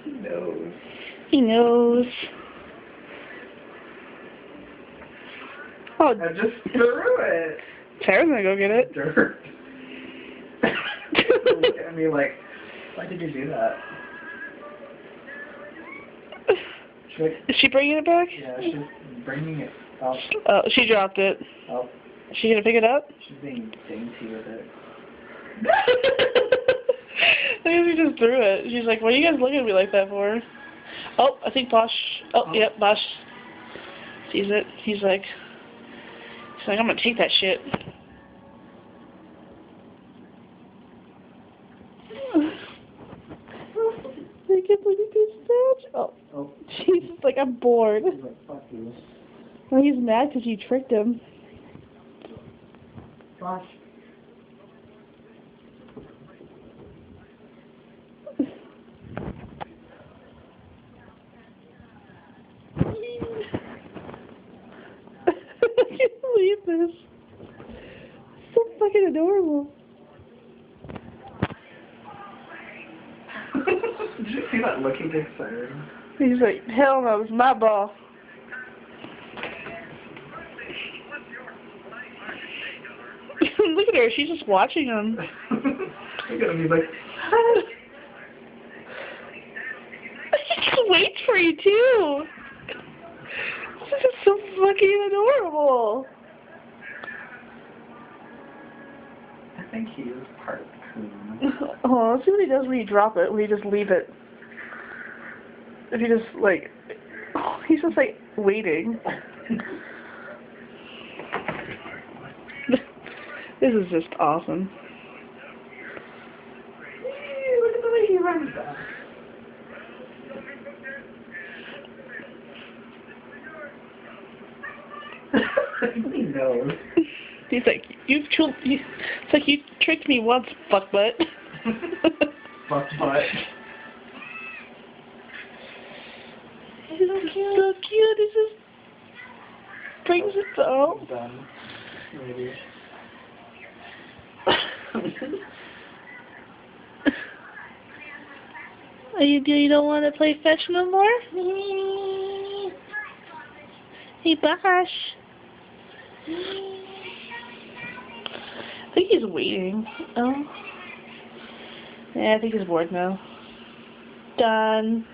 He knows. He knows. Oh, I just threw it. Sarah's gonna go get it. Dirt. Look at me like, why did you do that? Is she bringing it back? Yeah, she's bringing it up. Oh, she dropped it. Oh, Is she gonna pick it up? she's being dainty with it. I think she just threw it. She's like, what are you guys looking at me like that for? Oh, I think Bosch. Oh, yep, Bosch sees it. He's like, I'm gonna take that shit. I can't believe he did that. Oh, Jesus, like, I'm bored. He's like, fuck you. Well, he's mad because you tricked him. Gosh. I can't believe this. So fucking adorable. Did you see that look he gave Sarah? He's like, hell no, it's my ball. Look at her, she's just watching him. Look at him, he's like, He just waits for you too. This is so fucking adorable. I think he is part coon. Oh, let's see what he does when you drop it, when you just leave it. If you just, like, oh, he's just, like, waiting. This is just awesome. Look at the way he runs that. He knows. He's like, it's like, you tricked me once, fuckbutt. Fuck butt. He's so cute. He just brings it out. Done. Maybe. You don't want to play fetch no more? Hey, Bosh. I think he's waiting. Oh. Yeah, I think he's bored now. Done.